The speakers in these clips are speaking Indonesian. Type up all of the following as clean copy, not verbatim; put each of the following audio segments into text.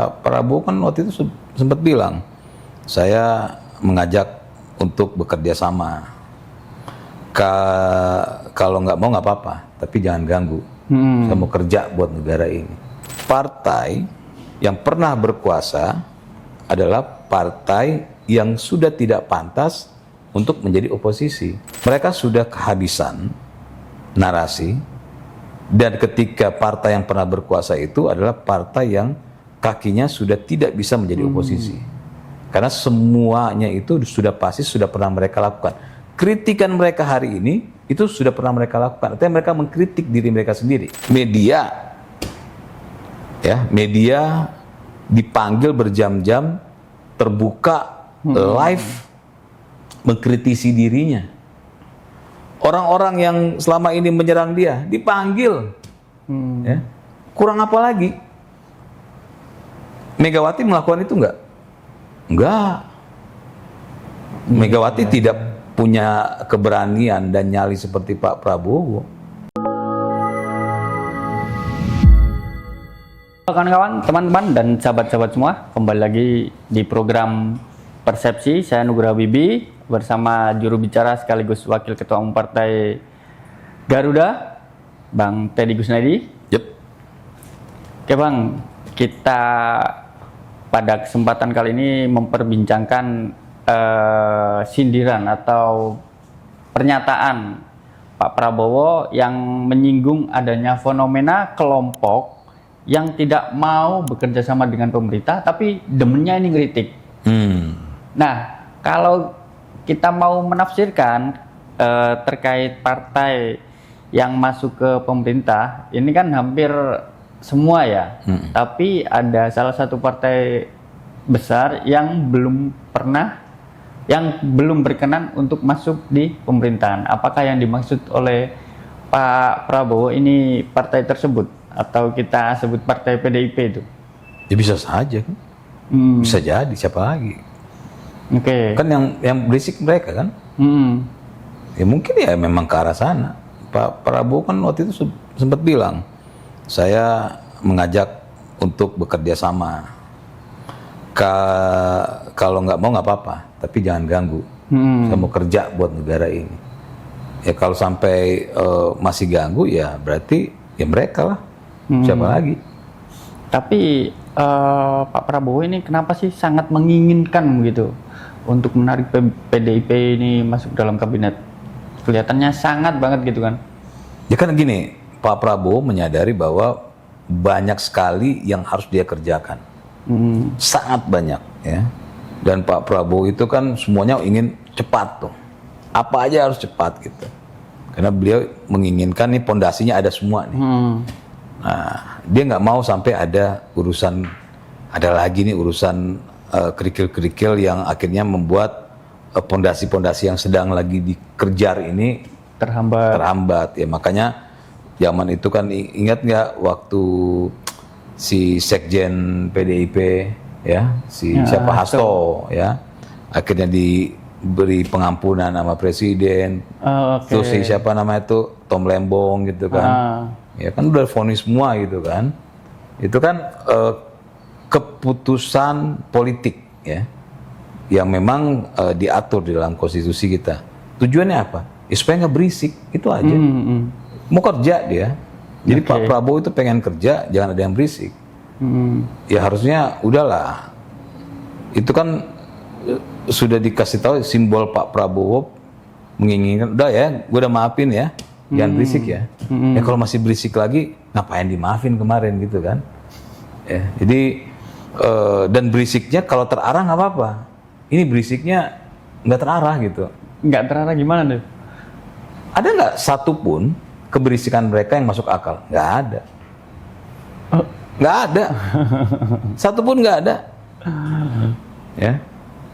Pak Prabowo kan waktu itu sempat bilang, saya mengajak untuk bekerja sama. Kalau nggak mau nggak apa-apa, tapi jangan ganggu. Saya mau kerja buat negara ini. Partai yang pernah berkuasa adalah partai yang sudah tidak pantas untuk menjadi oposisi. Mereka sudah kehabisan narasi, dan ketika partai yang pernah berkuasa itu adalah partai yang kakinya sudah tidak bisa menjadi oposisi. Karena semuanya itu sudah pasti sudah pernah mereka lakukan. Kritikan mereka hari ini itu sudah pernah mereka lakukan. Artinya mereka mengkritik diri mereka sendiri. Media dipanggil berjam-jam, terbuka, live, mengkritisi dirinya. Orang-orang yang selama ini menyerang dia dipanggil. Ya. Kurang apa lagi? Megawati melakukan itu enggak? Enggak. Megawati tidak punya keberanian dan nyali seperti Pak Prabowo. Kawan-kawan, teman-teman, dan sahabat-sahabat semua, kembali lagi di program Persepsi. Saya Nugraha Wibi bersama juru bicara sekaligus Wakil Ketua Umum Partai Garuda, Bang Teddy Gusnadi. Yep. Oke Bang, kita pada kesempatan kali ini memperbincangkan sindiran atau pernyataan Pak Prabowo yang menyinggung adanya fenomena kelompok yang tidak mau bekerja sama dengan pemerintah tapi demennya ini ngeritik. Nah, kalau kita mau menafsirkan terkait partai yang masuk ke pemerintah, ini kan hampir semua ya. Tapi ada salah satu partai besar yang belum berkenan untuk masuk di pemerintahan. Apakah yang dimaksud oleh Pak Prabowo ini partai tersebut, atau kita sebut partai PDIP itu? Ya bisa saja kan. Bisa jadi, siapa lagi? Oke. Kan yang berisik mereka kan. Ya mungkin ya memang ke arah sana. Pak Prabowo kan waktu itu sempat bilang, saya mengajak untuk bekerja sama. Kalau nggak mau nggak apa-apa, tapi jangan ganggu. Saya mau kerja buat negara ini. Ya kalau sampai masih ganggu, ya berarti ya mereka lah. Siapa lagi? Tapi Pak Prabowo ini kenapa sih sangat menginginkan begitu untuk menarik PDIP ini masuk dalam kabinet? Kelihatannya sangat banget gitu kan? Ya kan gini, Pak Prabowo menyadari bahwa banyak sekali yang harus dia kerjakan. Sangat banyak ya. Dan Pak Prabowo itu kan semuanya ingin cepat tuh. Apa aja harus cepat gitu. Karena beliau menginginkan nih pondasinya ada semua nih. Nah, dia nggak mau sampai ada lagi nih urusan kerikil-kerikil yang akhirnya membuat pondasi-pondasi yang sedang lagi dikejar ini terhambat. Ya makanya zaman itu kan ingat nggak waktu si Sekjen PDIP ya, siapa Hasto ya, akhirnya diberi pengampunan sama presiden. Terus si siapa namanya itu Tom Lembong gitu kan. Ya kan udah vonis semua gitu kan. Itu kan keputusan politik ya, yang memang diatur di dalam konstitusi kita. Tujuannya apa? Ya, supaya nggak berisik, itu aja. Mau kerja dia. Jadi Pak Prabowo itu pengen kerja, jangan ada yang berisik. Ya harusnya udahlah. Itu kan sudah dikasih tahu simbol Pak Prabowo menginginkan, udah ya, gue udah maafin ya, jangan berisik ya. Ya kalau masih berisik lagi, ngapain dimaafin kemarin gitu kan? Ya, jadi dan berisiknya kalau terarah nggak apa-apa. Ini berisiknya nggak terarah gitu. Nggak terarah gimana tuh? Ada nggak satupun keberisikan mereka yang masuk akal? Nggak ada. Nggak ada. Satupun nggak ada. Ya.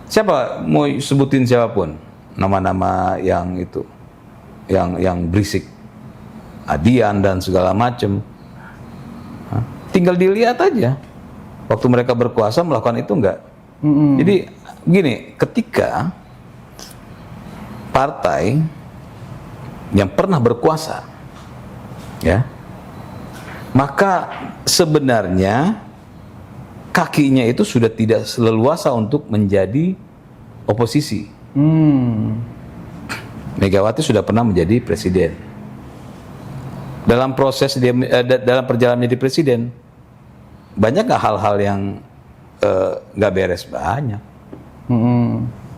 Siapa mau sebutin siapapun nama-nama yang itu, yang berisik, Adian dan segala macam. Tinggal dilihat aja. Waktu mereka berkuasa melakukan itu enggak. Jadi gini, ketika partai yang pernah berkuasa, ya, maka sebenarnya kakinya itu sudah tidak leluasa untuk menjadi oposisi. Megawati sudah pernah menjadi presiden. Dalam proses dia dalam perjalanan menjadi presiden, banyak nggak hal-hal yang nggak beres? Banyak.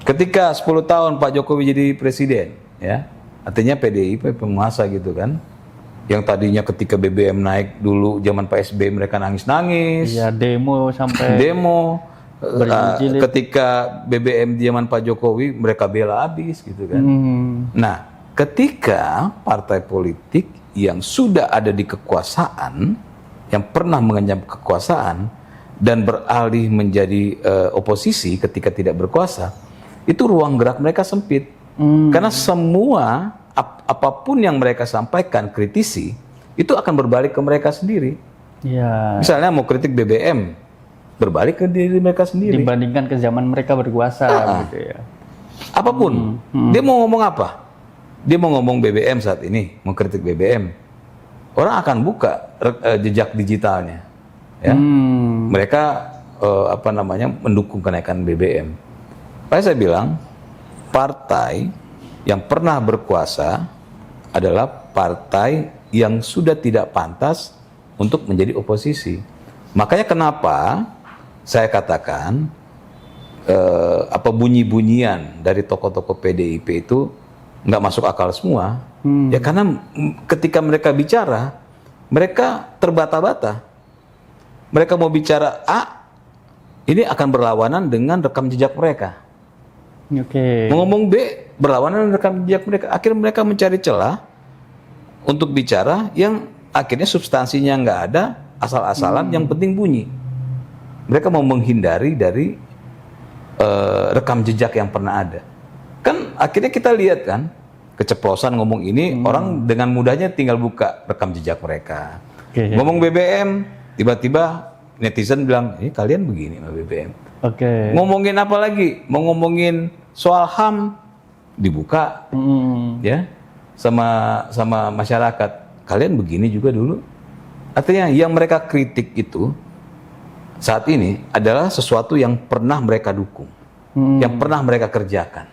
Ketika 10 tahun Pak Jokowi jadi presiden, ya, artinya PDIP penguasa gitu kan, yang tadinya ketika BBM naik dulu zaman Pak SBY mereka nangis-nangis, Iya, demo sampai demo. berjilid. Ketika BBM di zaman Pak Jokowi mereka bela habis gitu kan. Nah, ketika partai politik yang sudah ada di kekuasaan, yang pernah mengenyam kekuasaan dan beralih menjadi oposisi ketika tidak berkuasa, itu ruang gerak mereka sempit. Karena semua apapun yang mereka sampaikan, kritisi, itu akan berbalik ke mereka sendiri. Iya. Misalnya mau kritik BBM, berbalik ke diri mereka sendiri. Dibandingkan ke zaman mereka berkuasa gitu ya. Apapun, dia mau ngomong apa? Dia mau ngomong BBM saat ini, mau kritik BBM, orang akan buka jejak digitalnya, ya. Mereka mendukung kenaikan BBM. Makanya saya bilang, partai yang pernah berkuasa adalah partai yang sudah tidak pantas untuk menjadi oposisi. Makanya kenapa saya katakan bunyi-bunyian dari tokoh-tokoh PDIP itu nggak masuk akal semua. Ya karena ketika mereka bicara, mereka terbata-bata. Mereka mau bicara A, ini akan berlawanan dengan rekam jejak mereka. Mau ngomong B, berlawanan dengan rekam jejak mereka. Akhirnya mereka mencari celah untuk bicara yang akhirnya substansinya nggak ada, asal-asalan, yang penting bunyi. Mereka mau menghindari dari rekam jejak yang pernah ada. Kan akhirnya kita lihat kan, keceplosan ngomong ini, orang dengan mudahnya tinggal buka rekam jejak mereka. Ngomong BBM, tiba-tiba netizen bilang, ini kalian begini sama BBM. Ngomongin apa lagi? Mau ngomongin soal HAM, dibuka, ya, sama masyarakat. Kalian begini juga dulu. Artinya yang mereka kritik itu saat ini adalah sesuatu yang pernah mereka dukung, yang pernah mereka kerjakan.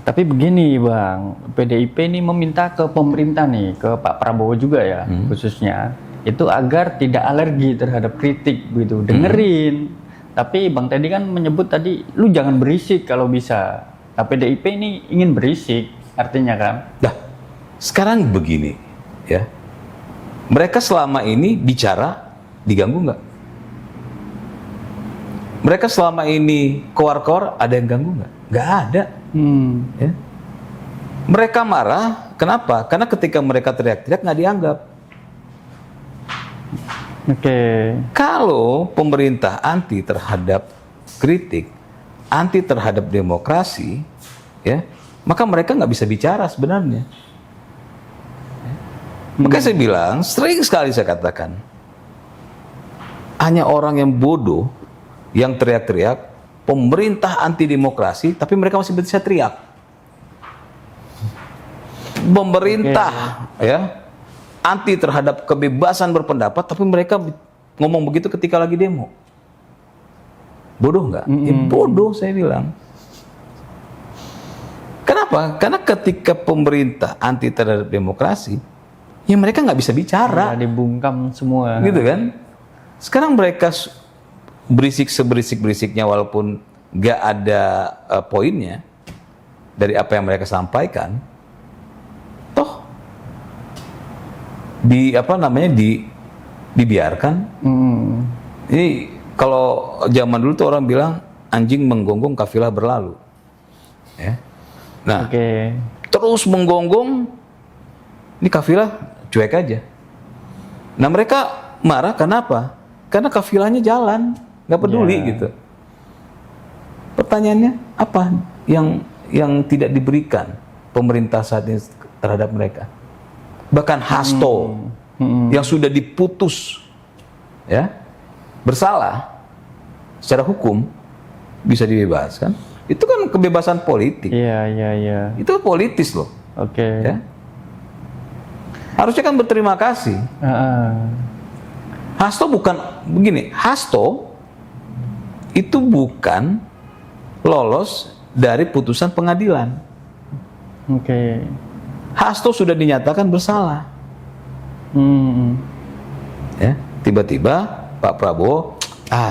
Tapi begini Bang, PDIP ini meminta ke pemerintah nih, ke Pak Prabowo juga ya, khususnya, itu agar tidak alergi terhadap kritik gitu, dengerin. Tapi Bang Teddy kan menyebut tadi, lu jangan berisik kalau bisa. Nah, PDIP ini ingin berisik, artinya kan? Nah, sekarang begini, ya. Mereka selama ini bicara, diganggu nggak? Mereka selama ini koar-koar, ada yang ganggu nggak? Nggak ada. Ya. Mereka marah, kenapa? Karena ketika mereka teriak-teriak nggak dianggap. Kalau pemerintah anti terhadap kritik, anti terhadap demokrasi, ya, maka mereka nggak bisa bicara sebenarnya. Makanya saya bilang, sering sekali saya katakan, hanya orang yang bodoh yang teriak-teriak, pemerintah anti demokrasi, tapi mereka masih bisa teriak. Pemerintah, ya, anti terhadap kebebasan berpendapat, tapi mereka ngomong begitu ketika lagi demo. Bodoh nggak? Ya, bodoh saya bilang. Kenapa? Karena ketika pemerintah anti terhadap demokrasi, ya mereka nggak bisa bicara. Ya, dibungkam semua. Gitu kan? Sekarang mereka berisik seberisik-berisiknya walaupun nggak ada poinnya dari apa yang mereka sampaikan. Toh dibiarkan. Ini kalau zaman dulu tuh orang bilang anjing menggonggong kafilah berlalu. Ya. Nah, terus menggonggong, ini kafilah cuek aja. Nah mereka marah kenapa? Karena kafilahnya jalan, nggak peduli gitu. Pertanyaannya apa yang tidak diberikan pemerintah saat ini terhadap mereka? Bahkan Hasto yang sudah diputus, ya, bersalah secara hukum bisa dibebaskan. Itu kan kebebasan politik. Iya. Itu politis loh. Ya. Harusnya kan berterima kasih. Hasto bukan begini. Hasto itu bukan lolos dari putusan pengadilan. Oke. Hasto sudah dinyatakan bersalah. Ya, tiba-tiba Pak Prabowo,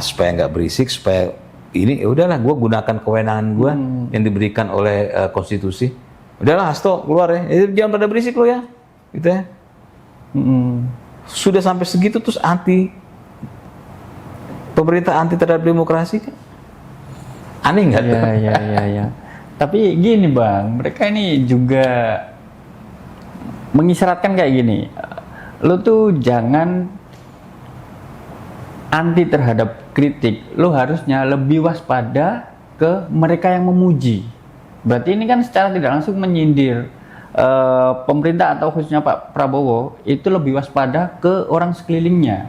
supaya nggak berisik, supaya ini, ya udahlah, gue gunakan kewenangan gue yang diberikan oleh konstitusi. Udahlah Hasto keluar ya, jangan pada berisik lo ya, gitu ya. Sudah sampai segitu terus pemerintah anti terhadap demokrasi kan? Aneh nggak? Ya. Tapi gini Bang, mereka ini juga mengisyaratkan kayak gini. Lo tuh jangan anti terhadap kritik. Lo harusnya lebih waspada ke mereka yang memuji. Berarti ini kan secara tidak langsung menyindir pemerintah atau khususnya Pak Prabowo itu lebih waspada ke orang sekelilingnya.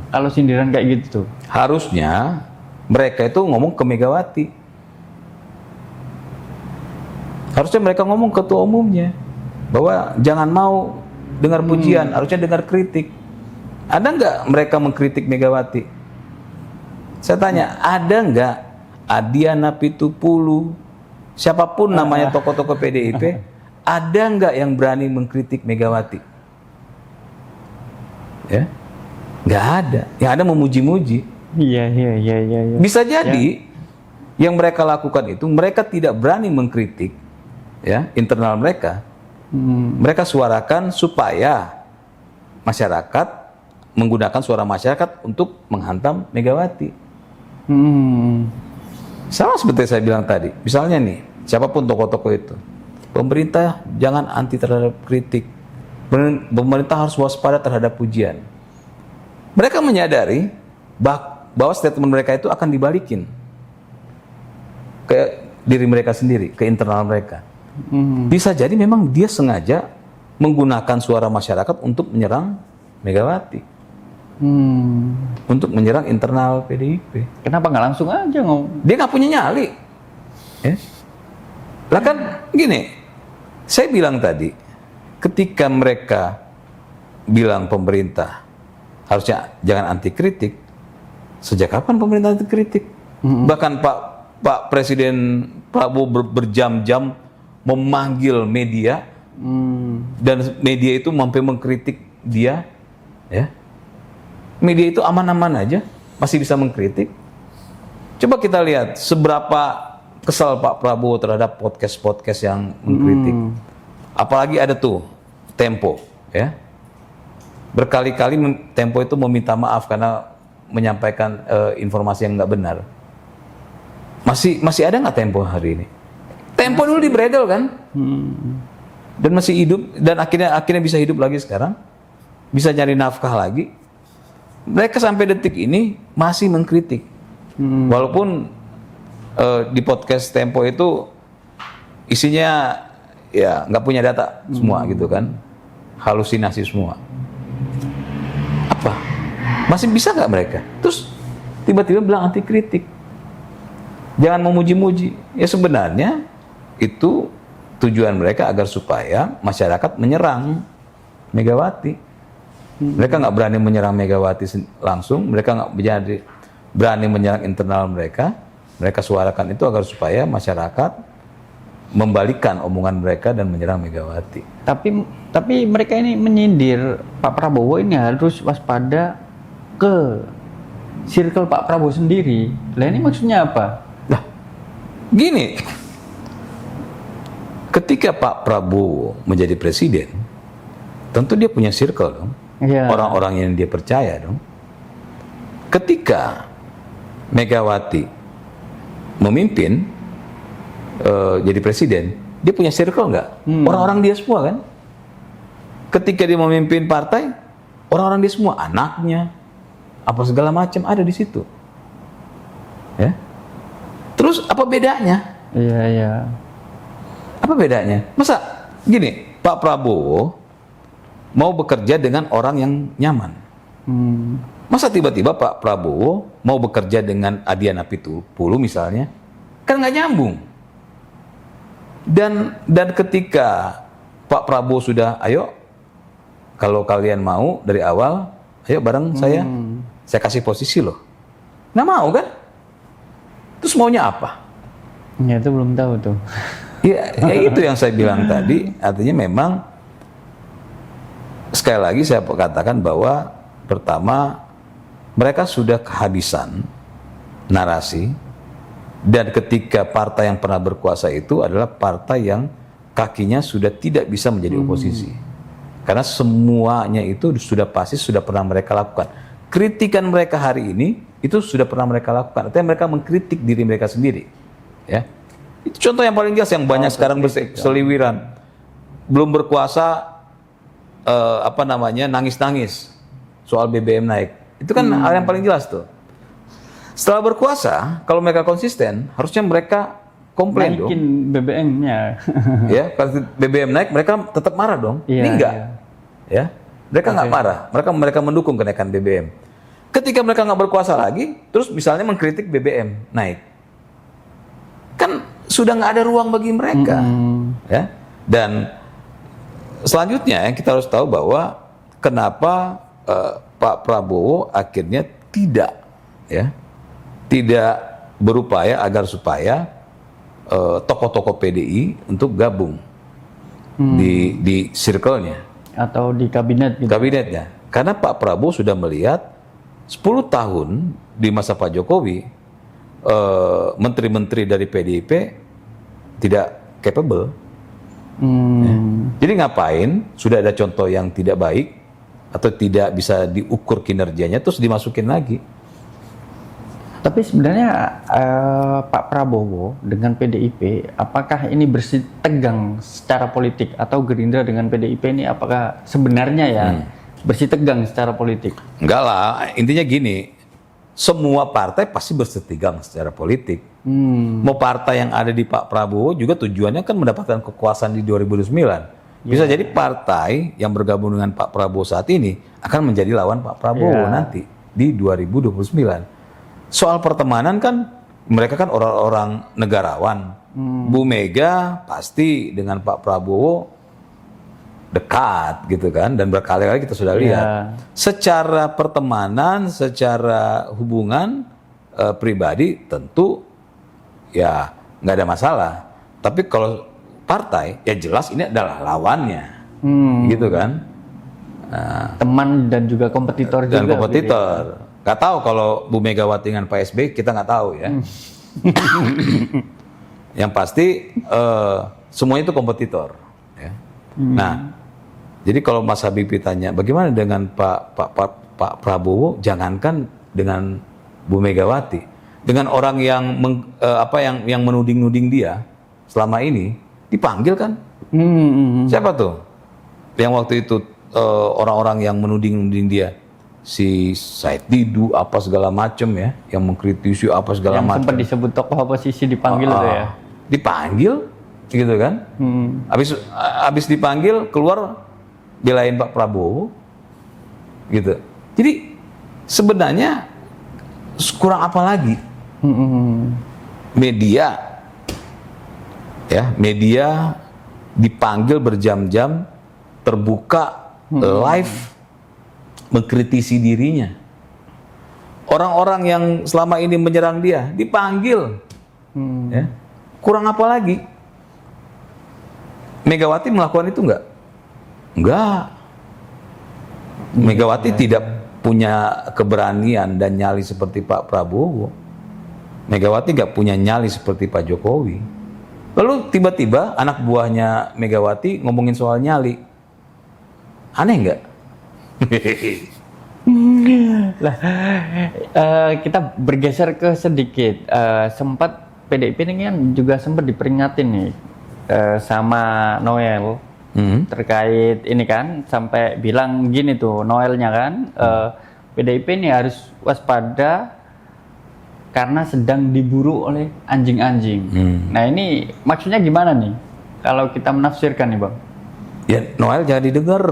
Kalau sindiran kayak gitu tuh. Harusnya mereka itu ngomong ke Megawati. Harusnya mereka ngomong ke ketua umumnya bahwa jangan mau dengar pujian, harusnya dengar kritik. Ada nggak mereka mengkritik Megawati? Saya tanya, ada nggak Adiana Pitupulu, siapapun namanya tokoh-tokoh PDIP, ada nggak yang berani mengkritik Megawati? Ya, nggak ada. Yang ada memuji-muji. Iya. Bisa jadi yang mereka lakukan itu mereka tidak berani mengkritik, ya, internal mereka. Mereka suarakan supaya masyarakat menggunakan suara masyarakat untuk menghantam Megawati. Sama seperti saya bilang tadi. Misalnya nih, siapapun tokoh-tokoh itu, pemerintah jangan anti terhadap kritik. Pemerintah harus waspada terhadap pujian. Mereka menyadari bahwa statement mereka itu akan dibalikin ke diri mereka sendiri, ke internal mereka. Bisa jadi memang dia sengaja menggunakan suara masyarakat untuk menyerang Megawati, untuk menyerang internal PDIP. Kenapa nggak langsung aja ngomong? Dia nggak punya nyali. Ya. Lah kan gini, saya bilang tadi, ketika mereka bilang pemerintah harusnya jangan anti kritik, sejak kapan pemerintah anti kritik? Bahkan Pak Presiden Prabowo berjam-jam memanggil media, dan media itu sampai mengkritik dia, ya. Media itu aman-aman aja, masih bisa mengkritik. Coba kita lihat seberapa kesal Pak Prabowo terhadap podcast-podcast yang mengkritik. Apalagi ada tuh Tempo, ya. Berkali-kali Tempo itu meminta maaf karena menyampaikan informasi yang nggak benar. Masih ada nggak Tempo hari ini? Tempo dulu dibredel kan, dan masih hidup, dan akhirnya bisa hidup lagi sekarang, bisa nyari nafkah lagi. Mereka sampai detik ini masih mengkritik, walaupun di podcast Tempo itu isinya ya nggak punya data semua gitu kan, halusinasi semua. Apa? Masih bisa nggak mereka? Terus tiba-tiba bilang anti kritik, jangan memuji-muji. Ya sebenarnya itu tujuan mereka agar supaya masyarakat menyerang Megawati. Mereka nggak berani menyerang Megawati langsung, mereka nggak berani menyerang internal mereka. Mereka suarakan itu agar supaya masyarakat membalikan omongan mereka dan menyerang Megawati. Tapi mereka ini menyindir Pak Prabowo ini harus waspada ke circle Pak Prabowo sendiri. Lah ini maksudnya apa? Nah, gini. Ketika Pak Prabowo menjadi presiden, tentu dia punya circle dong, orang-orang yang dia percaya dong. Ketika Megawati memimpin jadi presiden, dia punya circle nggak? Orang-orang dia semua kan. Ketika dia memimpin partai, orang-orang dia semua, anaknya, apa segala macam ada di situ. Ya. Terus apa bedanya? Iya. Apa bedanya? Masa gini, Pak Prabowo mau bekerja dengan orang yang nyaman. Masa tiba-tiba Pak Prabowo mau bekerja dengan Adiana Pitupulu misalnya, kan nggak nyambung. Dan ketika Pak Prabowo sudah, ayo kalau kalian mau dari awal, ayo bareng saya kasih posisi loh. Nggak mau kan? Terus maunya apa? Ya itu belum tahu tuh. Ya itu yang saya bilang tadi, artinya memang sekali lagi saya katakan bahwa pertama mereka sudah kehabisan narasi, dan ketika partai yang pernah berkuasa itu adalah partai yang kakinya sudah tidak bisa menjadi oposisi. Karena semuanya itu sudah pasti sudah pernah mereka lakukan. Kritikan mereka hari ini itu sudah pernah mereka lakukan. Artinya mereka mengkritik diri mereka sendiri. Ya, itu contoh yang paling jelas yang banyak sekarang berseliwiran. Belum berkuasa, nangis-nangis soal BBM naik. Itu kan hal yang paling jelas tuh. Setelah berkuasa, kalau mereka konsisten, harusnya mereka komplain dong. Naikin BBM-nya. Ya, kalau BBM naik, mereka tetap marah dong. Iya, Ini enggak. iya. Ya, mereka nggak marah. Mereka mendukung kenaikan BBM. Ketika mereka nggak berkuasa lagi, terus misalnya mengkritik BBM naik, kan sudah nggak ada ruang bagi mereka. Ya, dan selanjutnya yang kita harus tahu bahwa kenapa Pak Prabowo akhirnya tidak berupaya agar supaya tokoh-tokoh PDI untuk gabung di circle-nya Atau di kabinet gitu. kabinetnya. Karena Pak Prabowo sudah melihat 10 tahun di masa Pak Jokowi, menteri-menteri dari PDIP tidak capable. Ya. Jadi ngapain sudah ada contoh yang tidak baik atau tidak bisa diukur kinerjanya terus dimasukin lagi. Tapi sebenarnya Pak Prabowo dengan PDIP, apakah ini bersih tegang secara politik, atau Gerindra dengan PDIP ini apakah sebenarnya bersih tegang secara politik? Enggak lah, intinya gini, semua partai pasti bersitegang secara politik. Mau partai yang ada di Pak Prabowo juga tujuannya kan mendapatkan kekuasaan di 2009. Bisa jadi partai yang bergabung dengan Pak Prabowo saat ini akan menjadi lawan Pak Prabowo nanti di 2029. Soal pertemanan kan mereka kan orang-orang negarawan. Bu Mega pasti dengan Pak Prabowo dekat gitu kan, dan berkali-kali kita sudah lihat. Secara pertemanan, secara hubungan pribadi tentu ya nggak ada masalah. Tapi kalau partai ya jelas ini adalah lawannya, gitu kan. Teman dan juga kompetitor Dan juga. kompetitor. Gak tahu kalau Bu Megawati dengan Pak SBY, kita nggak tahu ya. Yang pasti semuanya itu kompetitor. Ya. Nah, jadi kalau Mas Habibie tanya, bagaimana dengan Pak Prabowo? Jangankan dengan Bu Megawati, dengan orang yang yang menuding-nuding dia selama ini dipanggil kan? Siapa tuh? Yang waktu itu orang-orang yang menuding-nuding dia, si Said Didu apa segala macam ya, yang mengkritisi apa segala macam. Yang sempat disebut tokoh oposisi dipanggil itu ya. Dipanggil gitu kan. Habis dipanggil keluar belain Pak Prabowo gitu. Jadi sebenarnya kurang apa lagi? Media dipanggil berjam-jam, terbuka live mengkritisi dirinya. Orang-orang yang selama ini menyerang dia dipanggil. Ya. Kurang apa lagi? Megawati melakukan itu enggak? Enggak. Megawati tidak punya keberanian dan nyali seperti Pak Prabowo. Megawati enggak punya nyali seperti Pak Jokowi. Lalu tiba-tiba anak buahnya Megawati ngomongin soal nyali. Aneh enggak? Kita bergeser ke sedikit. Sempat PDIP ini kan juga sempat diperingatin nih sama Noel terkait ini kan, sampai bilang gini tuh Noelnya kan, PDIP ini harus waspada karena sedang diburu oleh anjing-anjing. Nah ini maksudnya gimana nih kalau kita menafsirkan nih Bang? Ya Noel jangan didengar.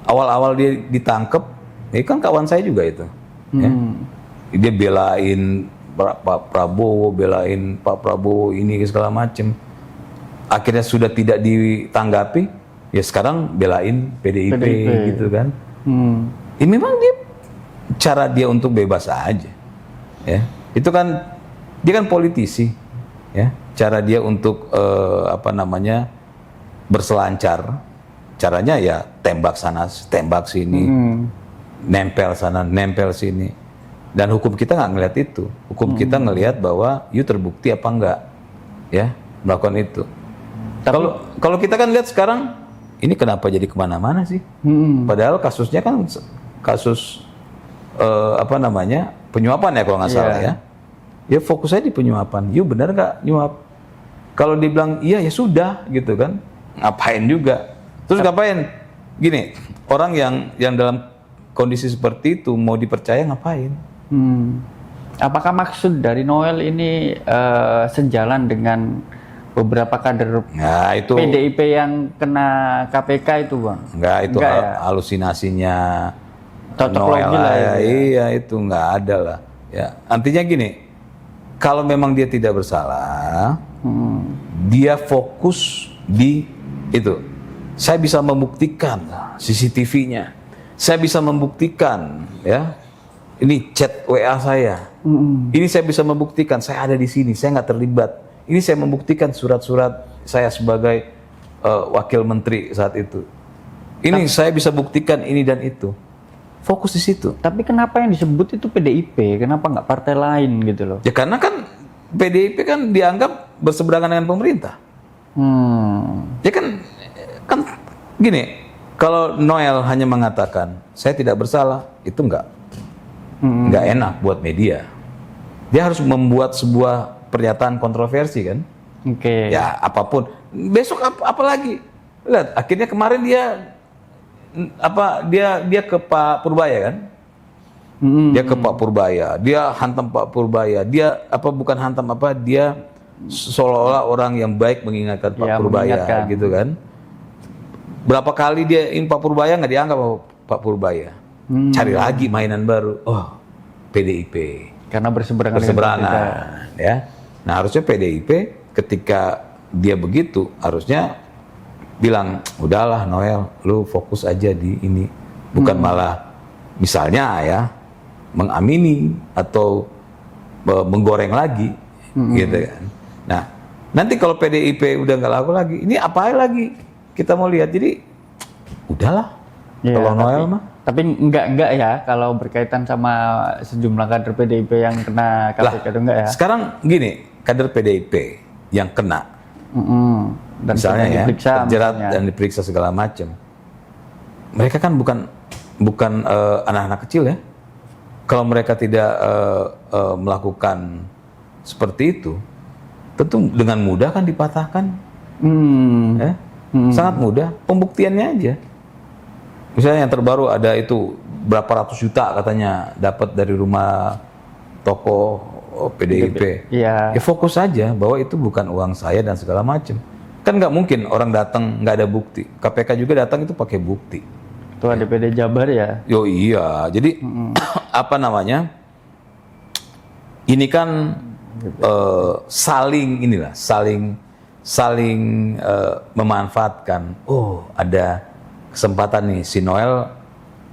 Awal-awal dia ditangkep, ini kan kawan saya juga itu. Ya. Dia belain Pak Prabowo, belain Pak Prabowo ini segala macem. Akhirnya sudah tidak ditanggapi, ya sekarang belain PDIP. Gitu kan. Ini memang dia cara dia untuk bebas aja. Ya. Itu kan Dia kan politisi, ya. Cara dia untuk berselancar, caranya ya tembak sana, tembak sini, nempel sana, nempel sini. Dan hukum kita nggak ngelihat itu. Hukum kita ngelihat bahwa you terbukti apa enggak, ya, melakukan itu. Kalau kita kan lihat sekarang, ini kenapa jadi kemana-mana sih? Padahal kasusnya kan kasus penyuapan ya kalau nggak salah ya. Ya fokus aja di penyuapan. You benar nggak nyuap? Kalau dibilang iya ya sudah gitu kan. Ngapain juga? Terus ngapain? Gini, orang yang dalam kondisi seperti itu mau dipercaya ngapain? Apakah maksud dari Noel ini sejalan dengan beberapa kader PDIP yang kena KPK itu, Bang? Enggak ya? Halusinasinya Noel lah ya. Iya, itu nggak ada lah. Ya, artinya gini, kalau memang dia tidak bersalah, dia fokus di itu. Saya bisa membuktikan CCTV-nya. Saya bisa membuktikan, ya. Ini chat WA saya. Ini saya bisa membuktikan saya ada di sini, saya nggak terlibat. Ini saya membuktikan surat-surat saya sebagai wakil menteri saat itu. Ini saya bisa buktikan ini dan itu. Fokus di situ. Tapi kenapa yang disebut itu PDIP? Kenapa nggak partai lain gitu loh? Ya karena kan PDIP kan dianggap berseberangan dengan pemerintah. Ya kan gini, kalau Noel hanya mengatakan saya tidak bersalah, itu nggak enak buat media. Dia harus membuat sebuah pernyataan kontroversi kan? Oke. Ya apapun. Besok apa lagi? Lihat, akhirnya kemarin dia ke Pak Purbaya kan? Dia ke Pak Purbaya, dia hantam Pak Purbaya, dia dia seolah-olah orang yang baik mengingatkan Pak Purbaya gitu kan? Berapa kali dia Pak Purbaya nggak dianggap Pak Purbaya, cari lagi mainan baru, PDIP. Karena berseberangan ya. Nah harusnya PDIP ketika dia begitu harusnya bilang udahlah Noel, lu fokus aja di ini, bukan malah misalnya ya mengamini atau menggoreng lagi, gitu kan. Nah nanti kalau PDIP udah nggak laku lagi, ini apa lagi kita mau lihat, jadi udahlah kalau Noel mah. Tapi enggak ya kalau berkaitan sama sejumlah kader PDIP yang kena KPK itu enggak ya? Sekarang gini, kader PDIP yang kena, dan misalnya ya, terjerat dan diperiksa segala macam. Mereka kan bukan anak-anak kecil ya. Kalau mereka tidak melakukan seperti itu, tentu dengan mudah kan dipatahkan. Sangat mudah, pembuktiannya aja. Misalnya yang terbaru ada itu berapa ratus juta katanya dapat dari rumah toko PDIP. Ya fokus saja bahwa itu bukan uang saya dan segala macam. Kan nggak mungkin orang datang nggak ada bukti. KPK juga datang itu pakai bukti. Ketua DPD Jabar ya. Iya. Jadi ini kan saling memanfaatkan. Oh ada kesempatan nih si Noel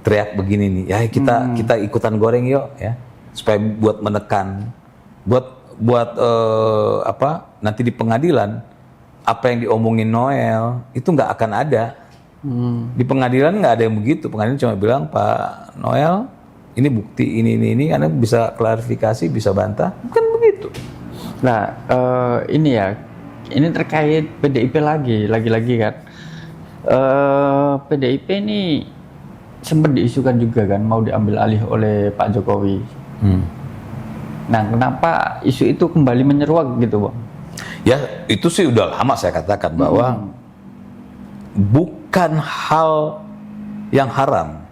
teriak begini nih, ya kita ikutan goreng yuk ya, supaya buat menekan, buat nanti di pengadilan apa yang diomongin Noel itu nggak akan ada. Di pengadilan nggak ada yang begitu, pengadilan cuma bilang Pak Noel ini bukti ini Anda bisa klarifikasi, bisa bantah, bukan begitu. Nah ini terkait PDIP lagi kan. PDIP ini sempat diisukan juga kan mau diambil alih oleh Pak Jokowi. Nah, kenapa isu itu kembali menyeruak gitu, Bang? Ya, itu sih udah lama saya katakan bahwa bukan hal yang haram.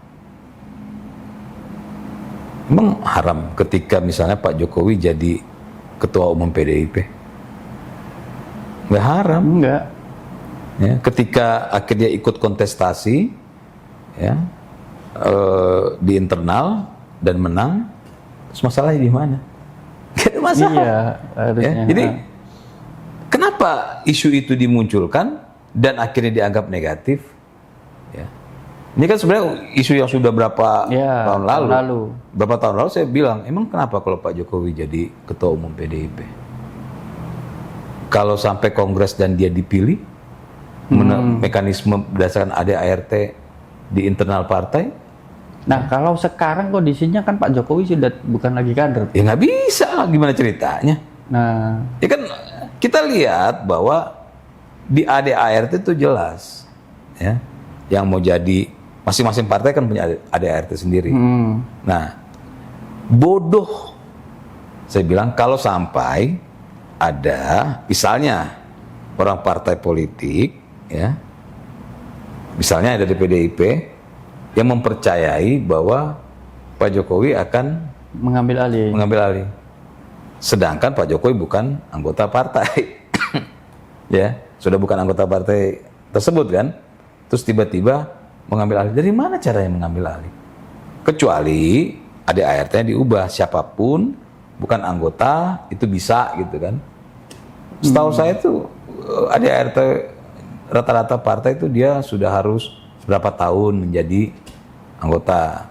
Memang haram ketika misalnya Pak Jokowi jadi ketua umum PDIP? Nggak haram. Enggak. Ya, ketika akhirnya ikut kontestasi ya di internal dan menang, terus masalahnya di mana? Gak ada masalah. Iya, harusnya. Ya, jadi kenapa isu itu dimunculkan dan akhirnya dianggap negatif? Ya. Ini kan sebenarnya isu yang sudah berapa Ya, tahun lalu. tahun lalu. Berapa tahun lalu saya bilang, emang kenapa kalau Pak Jokowi jadi ketua umum PDIP? Kalau sampai Kongres dan dia dipilih, mekanisme berdasarkan ADART di internal partai, Nah, kalau sekarang kondisinya kan Pak Jokowi sudah bukan lagi kader. ya nggak bisa lah, gimana ceritanya? Nah, Ya kan kita lihat bahwa di ADART itu jelas, ya, yang mau jadi masing-masing partai kan punya ADART sendiri. Nah, bodoh, saya bilang kalau sampai ada, misalnya orang partai politik, ya, misalnya ada di PDIP yang mempercayai bahwa Pak Jokowi akan mengambil alih. Sedangkan Pak Jokowi bukan anggota partai, ya, sudah bukan anggota partai tersebut kan, terus tiba-tiba mengambil alih. Dari mana caranya mengambil alih? Kecuali ada ART-nya diubah, siapapun bukan anggota itu bisa gitu kan. Setahu saya itu ada ART rata-rata partai itu dia sudah harus berapa tahun menjadi anggota.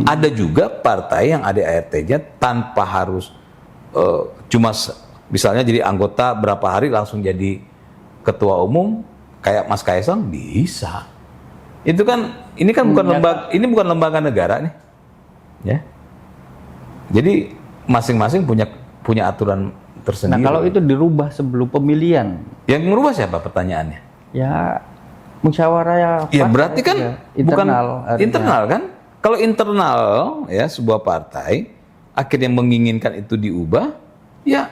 Ada juga partai yang ada ART-nya tanpa harus misalnya jadi anggota berapa hari langsung jadi ketua umum kayak Mas Kaisang bisa. Itu kan ini kan bukan lembaga negara nih. Ya. Jadi masing-masing punya aturan tersendiri. Nah, kalau itu dirubah sebelum pemilihan, yang merubah siapa pertanyaannya? ya musyawarah Ya berarti kan ya, bukan harusnya. internal kan? Kalau internal ya sebuah partai akhirnya menginginkan itu diubah, ya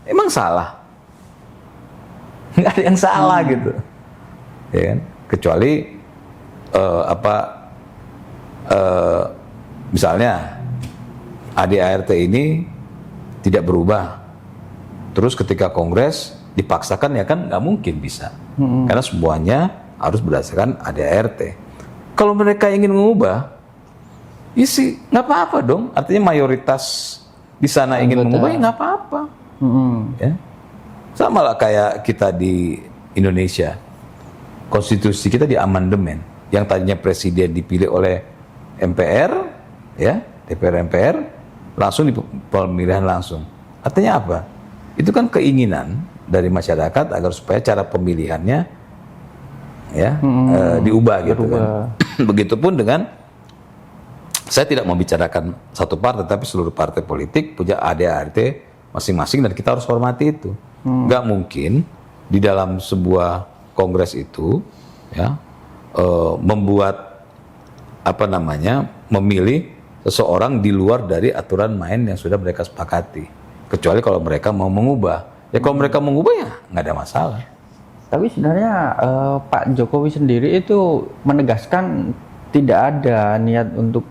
emang salah. Nggak ada yang salah gitu. Ya kan? Kecuali misalnya ADART ini tidak berubah. Terus ketika Kongres dipaksakan ya kan nggak mungkin bisa. Karena semuanya harus berdasarkan ADART. Kalau mereka ingin mengubah, ya sih nggak apa-apa dong. Artinya mayoritas di sana ingin mengubah ya nggak apa-apa. Ya. Sama lah kayak kita di Indonesia. Konstitusi kita di amandemen. Yang tadinya presiden dipilih oleh MPR, ya DPR MPR, langsung di pemilihan langsung. Artinya apa? Itu kan keinginan dari masyarakat agar supaya cara pemilihannya ya diubah gitu kan. Begitupun dengan saya tidak membicarakan satu partai, tapi seluruh partai politik punya ADART masing-masing dan kita harus hormati itu. Nggak mungkin di dalam sebuah kongres itu ya membuat memilih seseorang di luar dari aturan main yang sudah mereka sepakati. Kecuali kalau mereka mau mengubah. Ya kalau mereka mengubah ya nggak ada masalah. Tapi sebenarnya Pak Jokowi sendiri itu menegaskan tidak ada niat untuk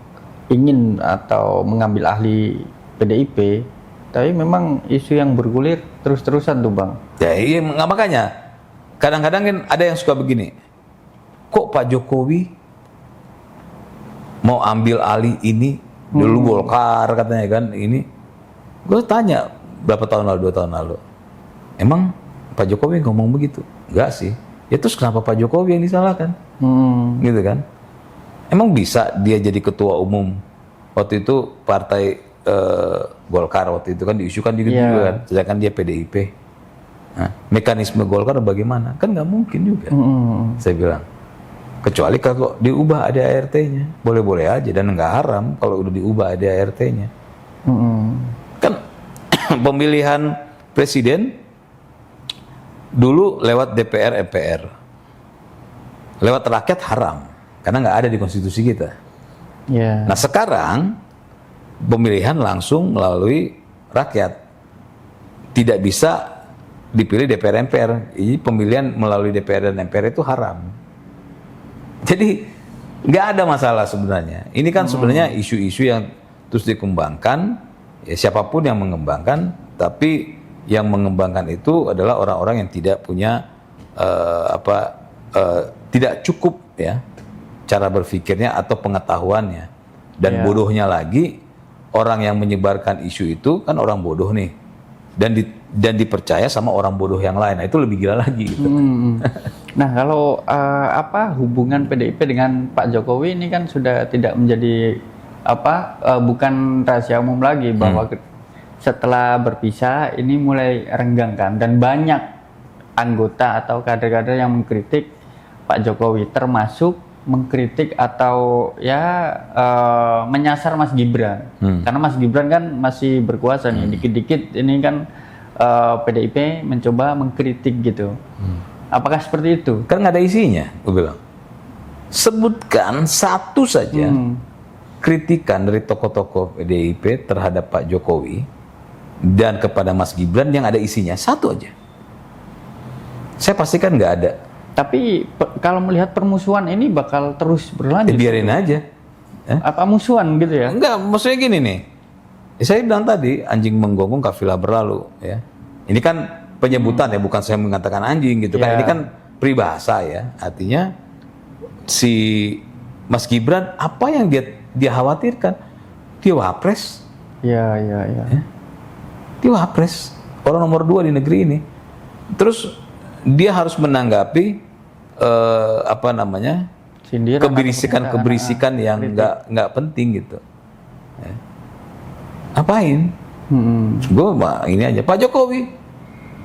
ingin atau mengambil ahli PDIP. Tapi memang isu yang bergulir terus-terusan tuh Bang. Ya iya makanya. Kadang-kadang kan ada yang suka begini. Kok Pak Jokowi mau ambil alih ini? Dulu Golkar katanya kan ini. Gue tanya berapa tahun lalu, 2 tahun lalu. Emang Pak Jokowi ngomong begitu? Enggak sih. Ya terus kenapa Pak Jokowi yang disalahkan? Gitu kan? Emang bisa dia jadi ketua umum? Waktu itu partai Golkar waktu itu kan diisukan gitu juga kan. Sedangkan dia PDIP. Nah, mekanisme Golkar bagaimana? Kan nggak mungkin juga. Saya bilang. Kecuali kalau diubah ADART-nya. Boleh-boleh aja dan nggak haram kalau udah diubah ADART-nya. Kan pemilihan presiden dulu lewat DPR MPR. Lewat rakyat haram karena nggak ada di konstitusi kita. Nah sekarang pemilihan langsung melalui rakyat, tidak bisa dipilih DPR MPR. Ini pemilihan melalui DPR dan MPR itu haram. Jadi nggak ada masalah sebenarnya. Ini kan sebenarnya isu-isu yang terus dikembangkan. Ya, siapapun yang mengembangkan, tapi yang mengembangkan itu adalah orang-orang yang tidak punya tidak cukup ya cara berpikirnya atau pengetahuannya. Dan bodohnya lagi orang yang menyebarkan isu itu kan orang bodoh nih. Dan dan dipercaya sama orang bodoh yang lain. Nah, itu lebih gila lagi gitu. Nah, kalau hubungan PDIP dengan Pak Jokowi ini kan sudah tidak menjadi bukan rahasia umum lagi bahwa setelah berpisah ini mulai renggang kan, dan banyak anggota atau kader-kader yang mengkritik Pak Jokowi, termasuk mengkritik atau menyasar Mas Gibran. Karena Mas Gibran kan masih berkuasa nih, dikit-dikit ini kan PDIP mencoba mengkritik gitu. Apakah seperti itu? Kan nggak ada isinya, gue bilang. Sebutkan satu saja kritikan dari tokoh-tokoh PDIP terhadap Pak Jokowi dan kepada Mas Gibran yang ada isinya, satu aja. Saya pastikan nggak ada. Tapi kalau melihat permusuhan ini bakal terus berlanjut. Biarin aja. Apa musuhan gitu ya? Enggak, maksudnya gini nih. Saya bilang tadi, anjing menggonggong kafilah berlalu. Ya. Ini kan penyebutan ya, bukan saya mengatakan anjing gitu kan. Ini kan peribahasa ya. Artinya si Mas Gibran apa yang dia khawatirkan? Dia wapres. Ya. Dia wapres. Orang nomor 2 di negeri ini. Terus dia harus menanggapi sindiran, keberisikan yang nggak penting gitu. Ya. Apain? Gue ini aja. Pak Jokowi,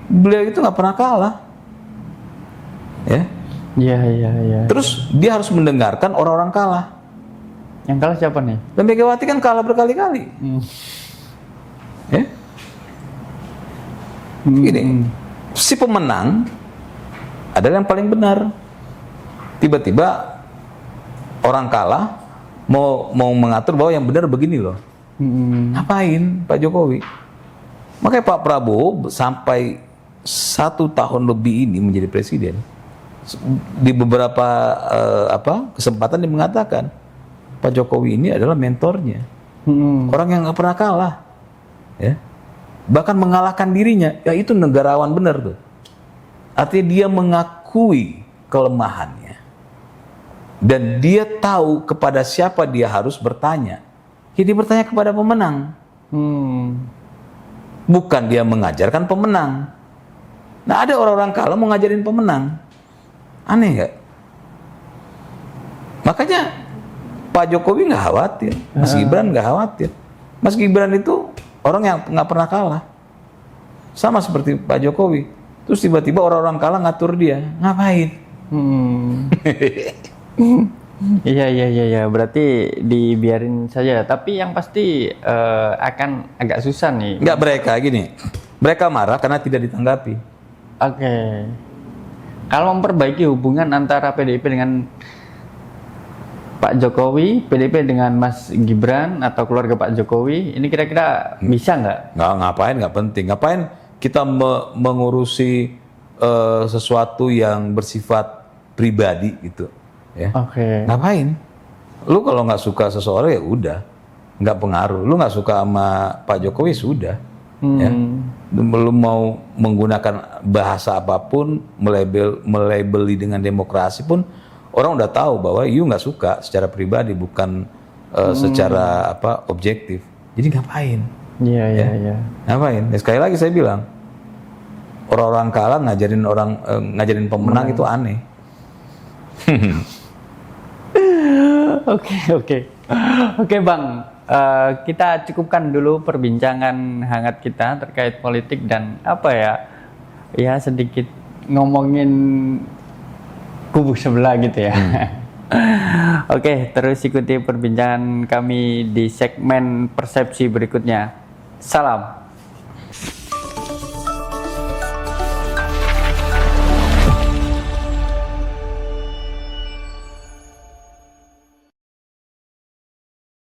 beliau itu nggak pernah kalah. Ya. Iya. Terus dia harus mendengarkan orang-orang kalah. Yang kalah siapa nih? Dan Megawati kan kalah berkali-kali. Ya. Gini, si pemenang adalah yang paling benar. Tiba-tiba orang kalah mau mengatur bahwa yang benar begini loh. Ngapain Pak Jokowi? Makanya Pak Prabowo sampai 1 tahun lebih ini menjadi presiden, di beberapa kesempatan dia mengatakan Pak Jokowi ini adalah mentornya, orang yang nggak pernah kalah, ya, bahkan mengalahkan dirinya. Ya itu negarawan bener tuh. Artinya dia mengakui kelemahannya dan dia tahu kepada siapa dia harus bertanya. Dia bertanya kepada pemenang, bukan dia mengajarkan pemenang. Nah, ada orang-orang kalah mau ngajarin pemenang, aneh nggak? Makanya Pak Jokowi nggak khawatir, Mas Gibran nggak khawatir. Mas Gibran itu orang yang nggak pernah kalah, sama seperti Pak Jokowi. Terus tiba-tiba orang-orang kalah ngatur dia, ngapain? Iya. Berarti dibiarin saja. Tapi yang pasti akan agak susah nih. Nggak, mereka marah karena tidak ditanggapi. Oke. Kalau memperbaiki hubungan antara PDIP dengan Pak Jokowi, PDIP dengan Mas Gibran atau keluarga Pak Jokowi, ini kira-kira bisa nggak? Nggak, ngapain, nggak penting. Ngapain kita mengurusi sesuatu yang bersifat pribadi gitu. Ya. Oke. Ngapain? Lu kalau nggak suka seseorang ya udah, nggak pengaruh. Lu nggak suka sama Pak Jokowi sudah, ya. Belum mau menggunakan bahasa apapun, melabeli dengan demokrasi pun orang udah tahu bahwa you nggak suka secara pribadi, bukan secara objektif. Jadi ngapain? Iya. Ngapain? Ya, sekali lagi saya bilang, orang-orang kalah ngajarin pemenang itu aneh. Oke Bang, kita cukupkan dulu perbincangan hangat kita terkait politik dan sedikit ngomongin kubu sebelah gitu ya. Oke, terus ikuti perbincangan kami di segmen persepsi berikutnya. Salam.